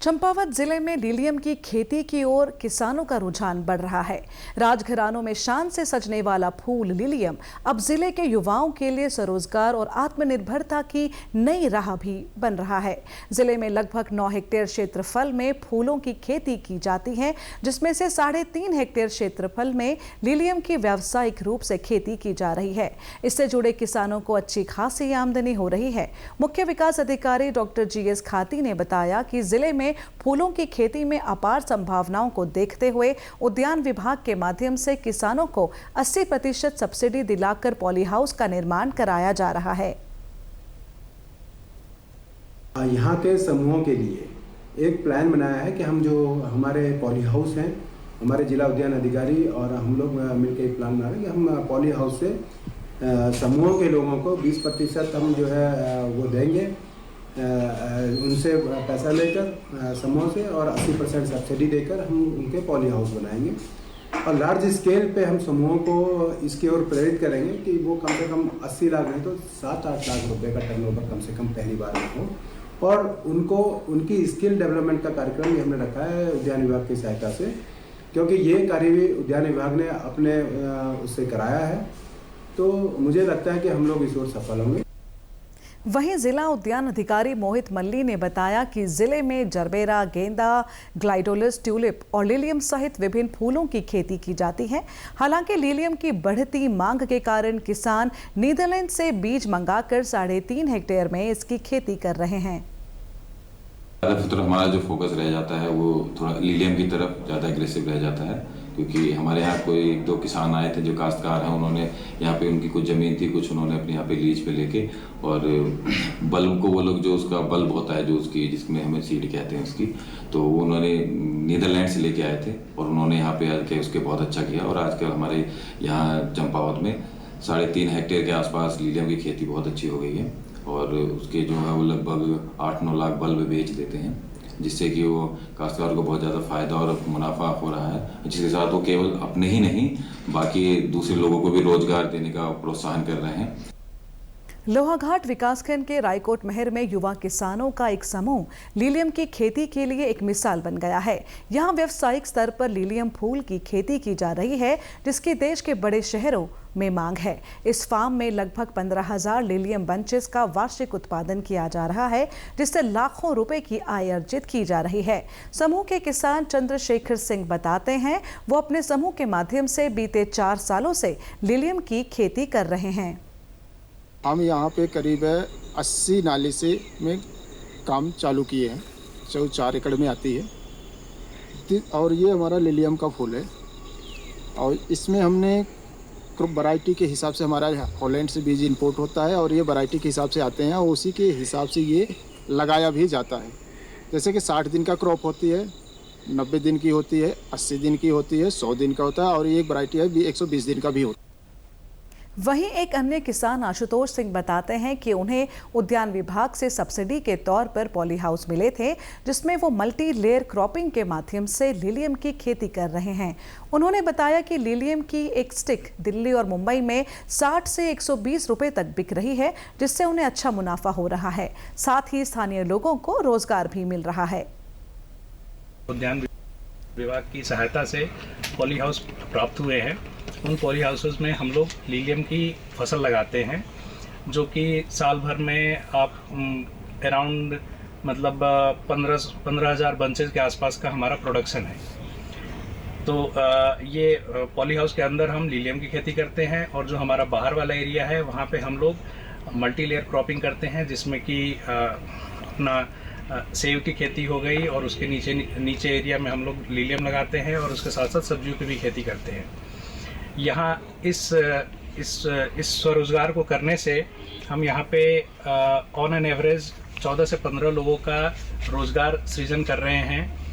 चंपावत जिले में लीलियम की खेती की ओर किसानों का रुझान बढ़ रहा है। राजघरानों में शान से सजने वाला फूल लीलियम अब जिले के युवाओं के लिए स्वरोजगार और आत्मनिर्भरता की नई राह भी बन रहा है। जिले में लगभग 9 हेक्टेयर क्षेत्रफल में फूलों की खेती की जाती है, जिसमें से 3.5 हेक्टेयर क्षेत्रफल में लीलियम की व्यावसायिक रूप से खेती की जा रही है। इससे जुड़े किसानों को अच्छी खासी आमदनी हो रही है। मुख्य विकास अधिकारी डॉक्टर GS खाती ने बताया कि जिले में फूलों की खेती में अपार संभावनाओं को देखते हुए उद्यान विभाग के माध्यम से किसानों को 80% सब्सिडी दिलाकर पॉली हाउस का निर्माण कराया जा रहा है। यहाँ के समूहों के लिए एक प्लान बनाया है कि हम जो हमारे पॉली हाउस हैं, हमारे जिला उद्यान अधिकारी और हम लोग मिलकर एक प्लान बना रहे हैं कि हम पॉली हाउस से समूहों के लोगों को 20% हम जो है वो देंगे, उनसे पैसा लेकर समूह से, और 80% सब्सिडी देकर हम उनके पॉली हाउस बनाएंगे। और लार्ज स्केल पे हम समूहों को इसकी ओर प्रेरित करेंगे कि वो कम से कम 80 लाख नहीं तो 7-8 लाख रुपए का टर्नओवर कम से कम पहली बार में हो, और उनको उनकी स्किल डेवलपमेंट का कार्यक्रम भी हमने रखा है उद्यान विभाग की सहायता से, क्योंकि ये कार्य भी उद्यान विभाग ने अपने उससे कराया है। तो मुझे लगता है कि हम लोग इस ओर सफल होंगे। वहीं जिला उद्यान अधिकारी मोहित मल्ली ने बताया कि जिले में जरबेरा, गेंदा, ग्लाइडोलस, ट्यूलिप और लीलियम सहित विभिन्न फूलों की खेती की जाती है। हालांकि लीलियम की बढ़ती मांग के कारण किसान नीदरलैंड से बीज मंगाकर 3.5 हेक्टेयर में इसकी खेती कर रहे हैं। हमारा जो फोकस रह जाता है वो थोड़ा लीलियम की तरफ ज़्यादा एग्रेसिव रह जाता है, क्योंकि हमारे यहाँ कोई 1-2 किसान आए थे जो काश्तकार हैं, उन्होंने यहाँ पे उनकी कुछ ज़मीन थी, कुछ उन्होंने अपने यहाँ पे लीज पे लेके, और बल्ब को वो लोग जो उसका बल्ब होता है जो उसकी जिसमें हमें सीड कहते हैं उसकी, तो वो उन्होंने नीदरलैंड से लेके आए थे और उन्होंने यहाँ पे आके उसके बहुत अच्छा किया। और आजकल हमारे यहाँ चंपावत में 3.5 हेक्टेयर के आसपास लीलियम की खेती बहुत अच्छी हो गई है, और उसके जो है वो लगभग 8-9 लाख बल्ब बेच देते हैं, जिससे कि वो काश्तकार को बहुत ज़्यादा फ़ायदा और मुनाफा हो रहा है, जिसके साथ वो केवल अपने ही नहीं बाकी दूसरे लोगों को भी रोजगार देने का प्रोत्साहन कर रहे हैं। लोहाघाट विकासखंड के रायकोट महर में युवा किसानों का एक समूह लीलियम की खेती के लिए एक मिसाल बन गया है। यहाँ व्यावसायिक स्तर पर लीलियम फूल की खेती की जा रही है, जिसकी देश के बड़े शहरों में मांग है। इस फार्म में लगभग 15,000 लीलियम बंचेस का वार्षिक उत्पादन किया जा रहा है, जिससे लाखों रुपए की आय अर्जित की जा रही है। समूह के किसान चंद्रशेखर सिंह बताते हैं, वो अपने समूह के माध्यम से बीते 4 सालों से लीलियम की खेती कर रहे हैं। हम यहाँ पे करीब 80 नाली से में काम चालू किए हैं, जो 4 एकड़ में आती है, और ये हमारा लीलियम का फूल है। और इसमें हमने क्रॉप वैरायटी के हिसाब से, हमारा हॉलैंड से बीज इंपोर्ट होता है और ये वैरायटी के हिसाब से आते हैं, और उसी के हिसाब से ये लगाया भी जाता है। जैसे कि 60 दिन का क्रॉप होती है, 90 दिन की होती है, 80 दिन की होती है, 100 दिन का होता है, और ये एक वैरायटी है 120 दिन का भी होता है। वहीं एक अन्य किसान आशुतोष सिंह बताते हैं कि उन्हें उद्यान विभाग से सब्सिडी के तौर पर पॉली हाउस मिले थे, जिसमें वो मल्टी लेयर क्रॉपिंग के माध्यम से लीलियम की खेती कर रहे हैं। उन्होंने बताया कि लीलियम की एक स्टिक दिल्ली और मुंबई में 60 से 120 रुपए तक बिक रही है, जिससे उन्हें अच्छा मुनाफा हो रहा है। साथ ही स्थानीय लोगों को रोजगार भी मिल रहा है। उद्यान विभाग की सहायता से पॉली हाउस प्राप्त हुए हैं। उन पॉली हाउसेस में हम लोग लीलियम की फसल लगाते हैं, जो कि साल भर में आप अराउंड मतलब 15,000 बंचेस के आसपास का हमारा प्रोडक्शन है। तो ये पॉली हाउस के अंदर हम लीलियम की खेती करते हैं, और जो हमारा बाहर वाला एरिया है वहाँ पे हम लोग मल्टी लेयर क्रॉपिंग करते हैं, जिसमें कि अपना सेब की खेती हो गई, और उसके नीचे एरिया में हम लोग लीलियम लगाते हैं, और उसके साथ साथ सब्जियों की भी खेती करते हैं। यहाँ इस स्वरोजगार को करने से हम यहाँ पे ऑन एन एवरेज 14 से 15 लोगों का रोजगार सृजन कर रहे हैं।